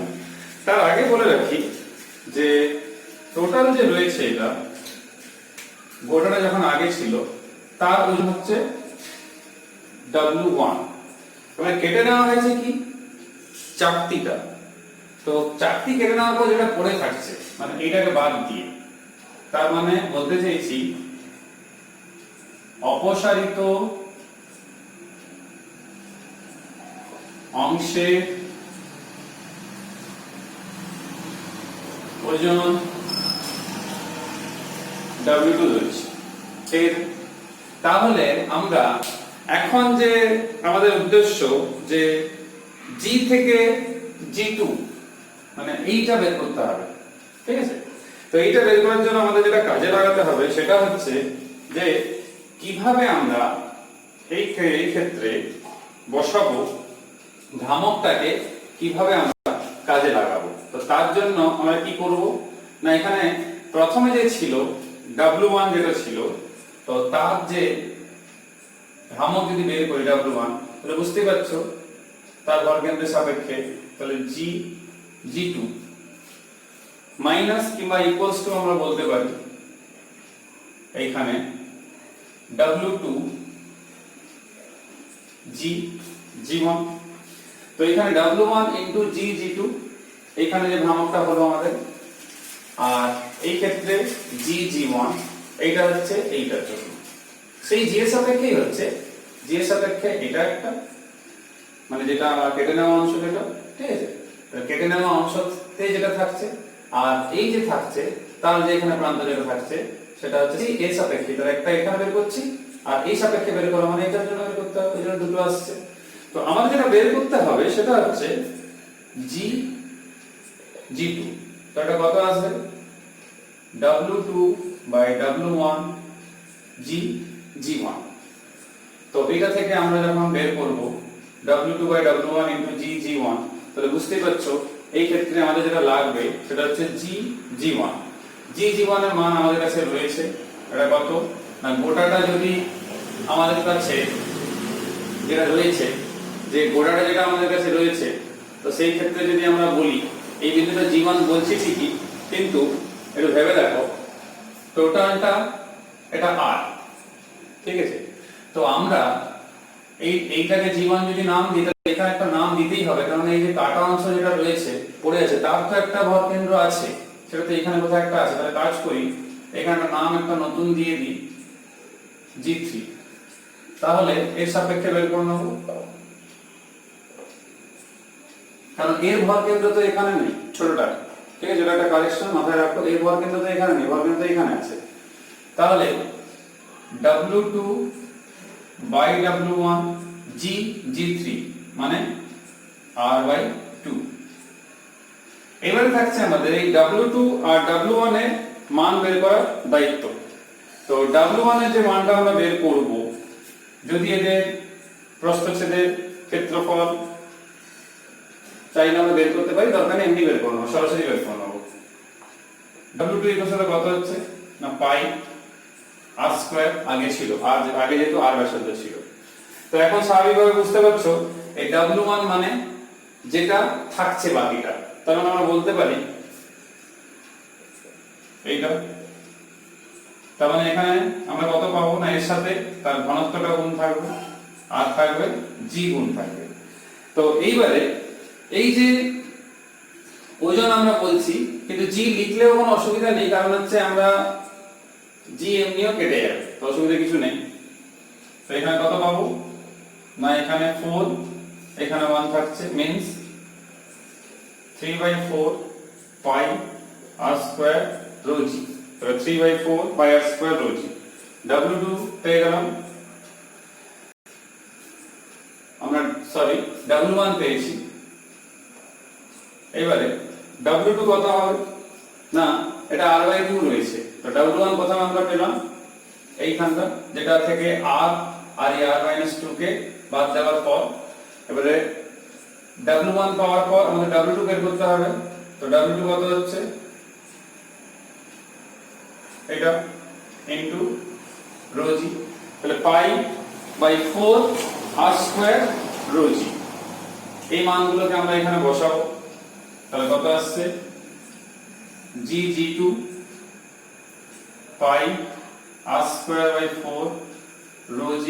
তার আগে বলে রাখি যে টোটাল যে রয়েছে এটা গোটাটা যখন আগে ছিল তার ওজন হচ্ছে W1 এবার কেটে নেওয়া হয়েছে কি চাকতিটা, তো চাকতি কেটে নেওয়ার পর যেটা পড়ে থাকছে মানে এইটাকে বাদ দিয়ে, তার মানে বলতে চাইছি অপসারিত অংশের ওজন W2 ধরছি, ঠিক আছে। তাহলে আমরা এখন যে আমাদের উদ্দেশ্য যে G থেকে G2 মানে এইটা বের করতে হবে, ঠিক আছে। তো এইটা বের করার জন্য আমাদের যেটা কাজে লাগাতে হবে সেটা হচ্ছে যে কিভাবে আমরা এই ক্ষেত্রে বসাবো ভ্রামকটাকে, কিভাবে আমরা কাজে লাগাবো। তো তার জন্য আমরা কি করব না, এখানে প্রথমে যে ছিল W1 যেটা ছিল, তো তার যে ভ্রামক যদি বের করি W1, তাহলে বুঝতেই পারছো তার ভরকেন্দ্রের সাপেক্ষে, তাহলে G2 মাইনাস কিংবা ইকুয়ালস টু আমরা বলতে পারি এইখানে W2 G1। তো এখানে W1 ইনটু G2 এখানে যে ভ্রামকটা হলো আমাদের, আর এই ক্ষেত্রে G1 এইটা হচ্ছে এইটার জন্য সেই G এর সাপেক্ষেই হচ্ছে, G এর সাপেক্ষে এটা একটা মানে যেটা আমরা কেটে নেওয়া অংশ যেটা, ঠিক আছে। কেটে নেওয়া অংশতে যেটা থাকছে আর এই যে থাকছে তার যে এখানে প্রান্ত যেটা থাকছে সেটা হচ্ছে এই সাপেক্ষে, তার একটা এখানে বের করছি আর এই সাপেক্ষে বের করা মানে এটার জন্য বের করতে হবে, এই জন্য দুটো আসছে। তো আমাদের যেটা বের করতে হবে সেটা হচ্ছে G2, তো এটা কত আসবে W2 বাই W1 G1। তো এটা থেকে আমরা যখন বের করব W2 by W1 into G1, তাহলে বুঝতেই পারছো এই ক্ষেত্রে আমাদের যেটা লাগবে সেটা হচ্ছে G1 এর মান আমাদের কাছে রয়েছে, এটা কত না গোটাটা যদি আমাদের কাছে যেটা রয়েছে, যে গোটাটা যেটা আমাদের কাছে রয়েছে, তো সেই ক্ষেত্রে যদি আমরা বলি এই বিন্দুটা G1 বলছি ঠিকই, কিন্তু একটু ভেবে দেখো টোটালটা এটা R, ঠিক আছে। তো আমরা এইটাকে G1 যদি নাম দিই তাহলে এখানে একটা নাম দিতেই হবে, কারণ এই যে কাটা অংশ যেটা রয়েছে পড়ে আছে তার তো একটা ভরকেন্দ্র আছে, সেটা তো এখানে কোথাও একটা আছে। তাহলে কাজ করি এখানে একটা নাম একটা নতুন দিয়ে দিই G3, তাহলে এর সাপেক্ষে বের করে নেব, কারণ এর ভরকেন্দ্র তো এখানে নেই ছোটটা, ঠিক আছে। এটা একটা কারেকশন মাথায় রাখো, এর ভরকেন্দ্র তো এখানে নেই, ভরকেন্দ্র এখানে আছে। তাহলে W2 বাই W1 G3 মানে R/2। এবারে থাকছে আমাদের এই W2 আর W1 এর মান বের করার দায়িত্ব। তো W1 এর যে মানটা আমরা বের করব, যদি এদের প্রস্থচ্ছেদের ক্ষেত্রফল চাইলে আমরা বের করতে পারি, দরকার নেই এমনি বের করব, সরাসরি বের করে নেব। W2 এর কত হচ্ছে না পাই R স্কয়ার আগে ছিল, আগে যেহেতু R ব্যাসার্ধ ছিল। তো এখন স্বাভাবিকভাবে বুঝতে পারছো এই W1 মানে যেটা থাকছে বাকিটা, তার মানে আমরা বলতে পারি এইটা, তার মানে এখানে আমরা কত পাবো না এর সাথে তার ঘনত্বটা গুণ থাকবে আর থাকবে G গুণ থাকবে। তো এইবারে এই যে ওজন আমরা বলছি, কিন্তু G লিখলেও কোনো অসুবিধা নেই, কারণ হচ্ছে আমরা G এমনিও কেটে যাবে, তো অসুবিধা কিছু নেই। তো এখানে কত পাবো না এখানে 4, এখানে 1 থাকছে, means 3/4 pi R square rho G। তো 3/4 pi R square rho G। W2 পেয়ে গেলাম আমরা, সরি W1 পেয়েছি। এবারে W2 কত হবে না এটা R/2 রয়েছে, তো W1 প্রথমে আমরা পেলাম এইখানটা, যেটা থেকে R আর এই R-2 কে বাদ দেওয়ার পর এবারে W1 পাওয়ার পর আমাদের W2 বের করতে হবে। তো W2 কত হচ্ছে এটা ইনটু রো G, তাহলে pi by 4 R square rho G। এই মানগুলোকে আমরা এখানে বসাবো, তাহলে কত আসছে G2 pi R square by 4 rho G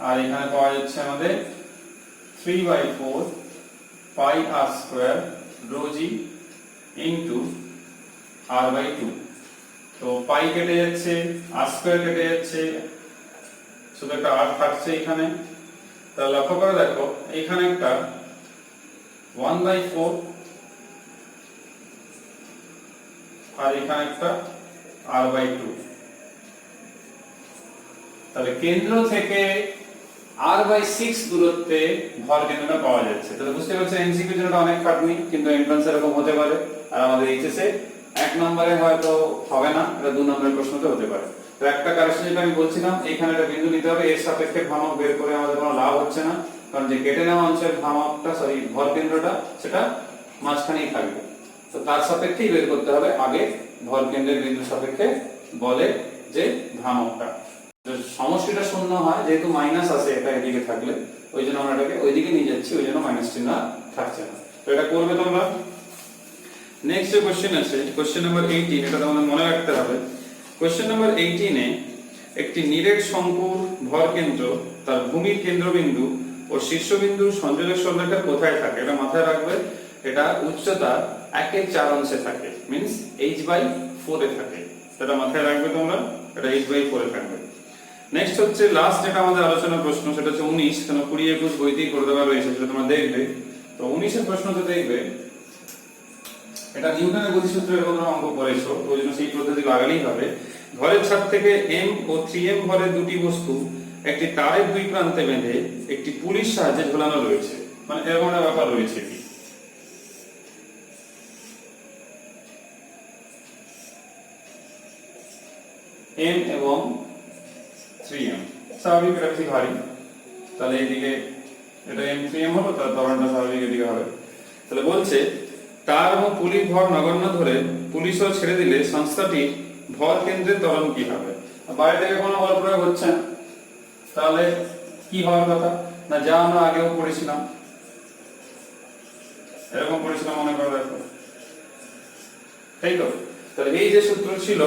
আর এখানে পাওয়া যাচ্ছে আমাদের 3/4 pi R square rho G into r/2। তো পাই কেটে যাচ্ছে, আর স্কয়ার কেটে যাচ্ছে, শুধু একটা আর থাকছে এখানে। তাহলে লক্ষ্য করে দেখো এখানে একটা 1/4 আর এখানে একটা r/2। তাহলে কেন্দ্র থেকে r/6 দূরত্বে ভর কেন্দ্রটা পাওয়া যাচ্ছে। তাহলে বুঝতে পারছেন এমসিকিউ জন্য অনেক খাটনি, কিন্তু এন্ট্রান্স এরকম হতে পারে। আর আমাদের এইচএসএ 1 নম্বরে হয়তো হবে না, এটা 2 নম্বরের প্রশ্নতে হতে পারে। তো একটা কারেকশন যেটা আমি বলছিলাম, এখানে একটা বিন্দু নিতে হবে, এর সাপেক্ষে ভ্রামক বের করে আমাদের কোনো লাভ হচ্ছে না, কারণ যে কেটে নেওয়া অঞ্চলের ভ্রামকটা ভর কেন্দ্রটা সেটা মাঝখানেই থাকবে। তো তার সাপেক্ষেই বের করতে হবে আগে ভর কেন্দ্রের বিন্দু সাপেক্ষে বলে যে ভ্রামকটা। সমষ্টিটা শূন্য হয় যেহেতু মাইনাস আছে এটা এদিকে থাকলে, ওই জন্য আমরা এটাকে ওইদিকে নিয়ে যাচ্ছি, ওই জন্য মাইনাস চিহ্ন থাকছে না। তো এটা করবে তোমরা। নেক্সট যে কোশ্চেন আছে, কোশ্চেন নাম্বার 18, এটা তোমাদের মনে রাখতে হবে। কোশ্চেন নাম্বার 18 এ একটি নিরেট শঙ্কুর ভর কেন্দ্র তার ভূমির কেন্দ্রবিন্দু ও শীর্ষবিন্দুর সংযোজক সরলরেখার কোথায় থাকে, এটা মাথায় রাখবে। এটা উচ্চতা 1/4 অংশে থাকে, মিন্স h/4 এ থাকে। এটা মাথায় রাখবে তোমরা, এটা h/4 এ থাকবে। নেক্সট হচ্ছে লাস্ট যেটা আমাদের আলোচনার প্রশ্ন, সেটা হচ্ছে 19, কেন 20 21 বইতেই করে দেওয়া রয়েছে, সেটা তোমরা দেখবে। তো 19 এর প্রশ্নতে দেখবে এটা নিউটনের গতিসূত্রের এরকম অঙ্ক করেছো, ওই জন্য সেই পদ্ধতি লাগালেই হবে। ঘরের ছাদ থেকে m ও 3m ভরের দুটি বস্তু একটি তারের দুই প্রান্তে বেঁধে একটি পুলিশ সাহায্যে ঝোলানো রয়েছে, মানে এরকম একটা ব্যাপার রয়েছে কি। m এবং 3m স্বাভাবিক, এটা বেশি ভারী, তাহলে এইদিকে এটা m 3m হলো, তার ত্বরণটা স্বাভাবিক এদিকে হবে। তাহলে বলছে তার এবং পুলির ভর নগণ্য ধরে পুলিশও ছেড়ে দিলে সংস্থাটির ভর কেন্দ্রের ত্বরণ কি হবে। বাইরে থেকে কোনো বল প্রয়োগ হচ্ছে না, তাহলে কি হওয়ার কথা না, যা আমরা আগেও পড়েছিলাম, এরকম পড়েছিলাম মনে করে দেখো, তাই তো। তাহলে এই যে সূত্র ছিল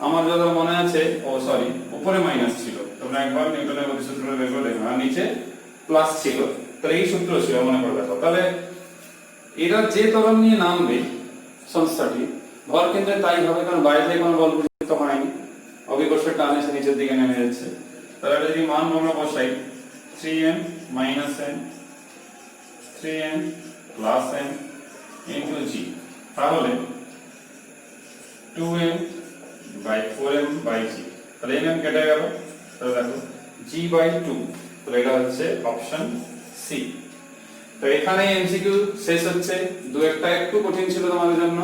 আমার যত মনে আছে, ও সরি উপরে মাইনাস ছিল, তোমরা একবার নিউটনের গতিসূত্রটা বের করে দেখো, আর নিচে প্লাস ছিল, তাহলে এই সূত্র ছিল মনে করে দেখো। তাহলে এরা যে ত্বরণ নিয়ে নামবে সংস্থাটি ভর কেন্দ্রে তাই হবে, কারণ বাইরে থেকে কোনো বল প্রযুক্ত হয়নি, অভিকর্ষের টানে সে নিচের দিকে নেমে যাচ্ছে। তাহলে এটা যদি মান আমরা বসাই 3m - n 3m + n * g, তাহলে 2m/4m/g, তাহলে m কেটে গেল, তাহলে দেখো g/2, তাহলে এটা হচ্ছে অপশন সি। তো এখানে এমসিকিউ শেষ হচ্ছে। দু একটা একটু কঠিন ছিল তোমাদের জন্য,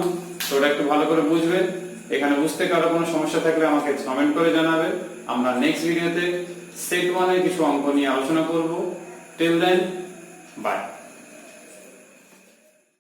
তো ওটা একটু ভালো করে বুঝবে। এখানে বুঝতে কারো কোনো সমস্যা থাকলে আমাকে কমেন্ট করে জানাবে। আমরা নেক্সট ভিডিওতে সেট 1 এর কিছু অঙ্ক নিয়ে আলোচনা করব। Till then, by.